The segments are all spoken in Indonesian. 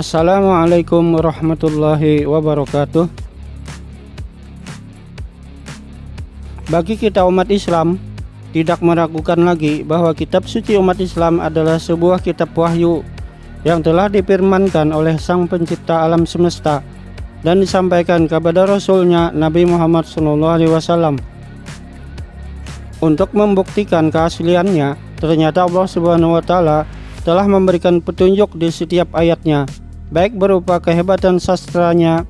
Assalamualaikum warahmatullahi wabarakatuh. Bagi kita umat Islam, tidak meragukan lagi bahwa kitab suci umat Islam adalah sebuah kitab wahyu yang telah difirmankan oleh Sang Pencipta alam semesta dan disampaikan kepada Rasulnya Nabi Muhammad SAW. Untuk membuktikan keasliannya, ternyata Allah Subhanahu wa Ta'ala telah memberikan petunjuk di setiap ayatnya, baik berupa kehebatan sastranya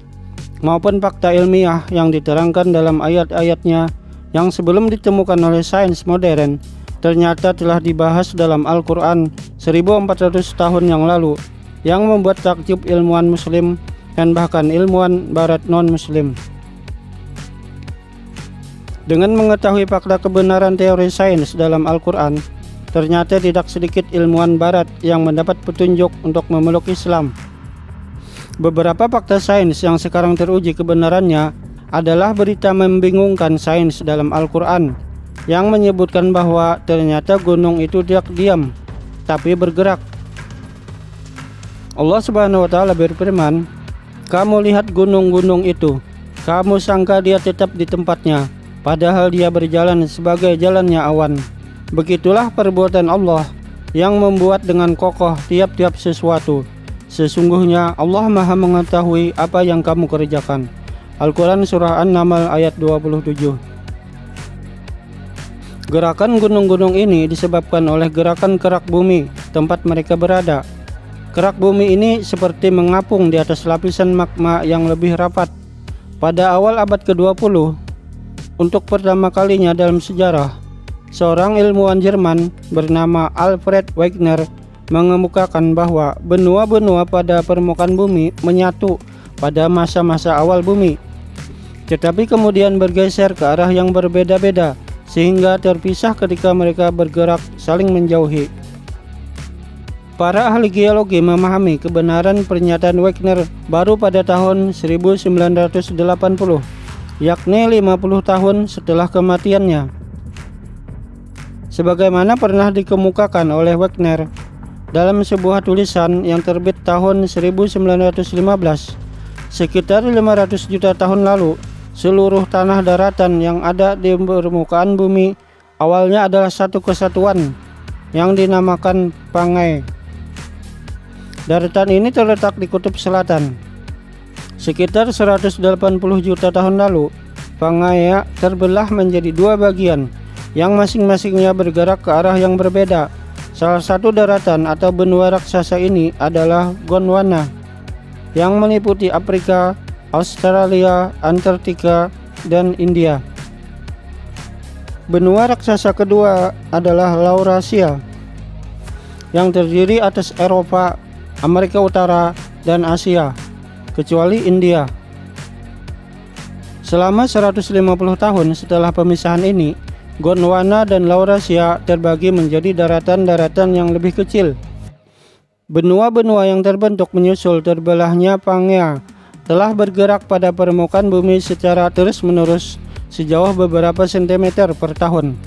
maupun fakta ilmiah yang diterangkan dalam ayat-ayatnya yang sebelum ditemukan oleh sains modern ternyata telah dibahas dalam Al-Quran 1400 tahun yang lalu, yang membuat takjub ilmuwan muslim dan bahkan ilmuwan barat non-muslim. Dengan mengetahui fakta kebenaran teori sains dalam Al-Quran, ternyata tidak sedikit ilmuwan barat yang mendapat petunjuk untuk memeluk Islam. Beberapa fakta sains yang sekarang teruji kebenarannya adalah berita membingungkan sains dalam Al-Quran yang menyebutkan bahwa ternyata gunung itu tidak diam, tapi bergerak. Allah Subhanahu wa Ta'ala berfirman, "Kamu lihat gunung-gunung itu, kamu sangka dia tetap di tempatnya, padahal dia berjalan sebagai jalannya awan. Begitulah perbuatan Allah yang membuat dengan kokoh tiap-tiap sesuatu. Sesungguhnya Allah Maha mengetahui apa yang kamu kerjakan." Al-Quran Surah An-Naml ayat 27. Gerakan gunung-gunung ini disebabkan oleh gerakan kerak bumi tempat mereka berada. Kerak bumi ini seperti mengapung di atas lapisan magma yang lebih rapat. Pada awal abad ke-20, untuk pertama kalinya dalam sejarah, seorang ilmuwan Jerman bernama Alfred Wegener mengemukakan bahwa benua-benua pada permukaan bumi menyatu pada masa-masa awal bumi, tetapi kemudian bergeser ke arah yang berbeda-beda sehingga terpisah ketika mereka bergerak saling menjauhi. Para ahli geologi memahami kebenaran pernyataan Wegener baru pada tahun 1980, yakni 50 tahun setelah kematiannya. Sebagaimana pernah dikemukakan oleh Wegener dalam sebuah tulisan yang terbit tahun 1915, sekitar 500 juta tahun lalu, seluruh tanah daratan yang ada di permukaan bumi awalnya adalah satu kesatuan yang dinamakan Pangaea. Daratan ini terletak di kutub selatan. Sekitar 180 juta tahun lalu, Pangaea terbelah menjadi dua bagian yang masing-masingnya bergerak ke arah yang berbeda. Salah satu daratan atau benua raksasa ini adalah Gondwana, yang meliputi Afrika, Australia, Antartika, dan India. Benua raksasa kedua adalah Laurasia, yang terdiri atas Eropa, Amerika Utara, dan Asia, kecuali India. Selama 150 tahun setelah pemisahan ini, Gondwana dan Laurasia terbagi menjadi daratan-daratan yang lebih kecil. Benua-benua yang terbentuk menyusul terbelahnya Pangaea telah bergerak pada permukaan bumi secara terus-menerus sejauh beberapa sentimeter per tahun.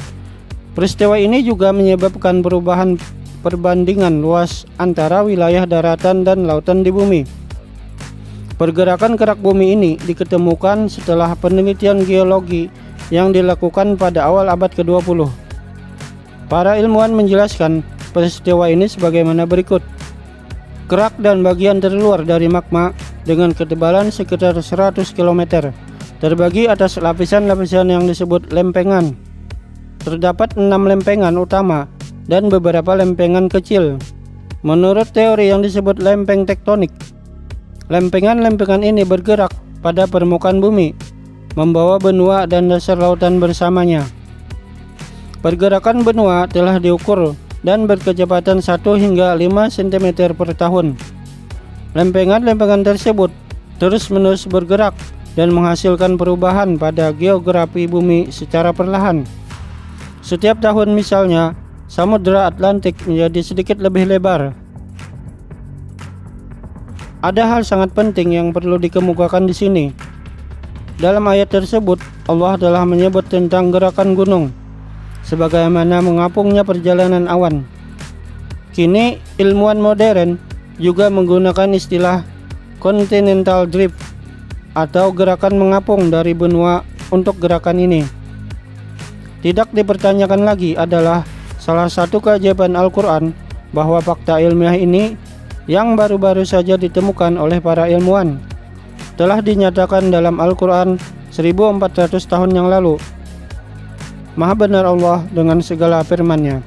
Peristiwa ini juga menyebabkan perubahan perbandingan luas antara wilayah daratan dan lautan di bumi. Pergerakan kerak bumi ini diketemukan setelah penelitian geologi yang dilakukan pada awal abad ke-20. Para ilmuwan menjelaskan peristiwa ini sebagaimana berikut. Kerak dan bagian terluar dari magma dengan ketebalan sekitar 100 km terbagi atas lapisan-lapisan yang disebut lempengan. Terdapat 6 lempengan utama dan beberapa lempengan kecil. Menurut teori yang disebut lempeng tektonik, lempengan-lempengan ini bergerak pada permukaan bumi, membawa benua dan dasar lautan bersamanya. Pergerakan benua telah diukur dan berkecepatan 1 hingga 5 cm per tahun. Lempengan-lempengan tersebut terus-menerus bergerak dan menghasilkan perubahan pada geografi bumi secara perlahan. Setiap tahun misalnya, Samudra Atlantik menjadi sedikit lebih lebar. Ada hal sangat penting yang perlu dikemukakan di sini. Dalam ayat tersebut, Allah telah menyebut tentang gerakan gunung sebagaimana mengapungnya perjalanan awan. Kini ilmuwan modern juga menggunakan istilah continental drift atau gerakan mengapung dari benua untuk gerakan ini. Tidak dipertanyakan lagi adalah salah satu keajaiban Al-Quran bahwa fakta ilmiah ini yang baru-baru saja ditemukan oleh para ilmuwan telah dinyatakan dalam Al-Quran 1400 tahun yang lalu. Maha benar Allah dengan segala firman-Nya.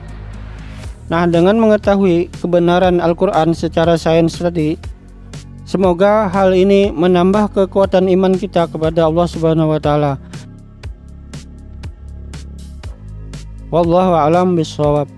Nah, dengan mengetahui kebenaran Al-Quran secara sains tadi, semoga hal ini menambah kekuatan iman kita kepada Allah Subhanahu wa taala. Wallahu a'lam bishawab.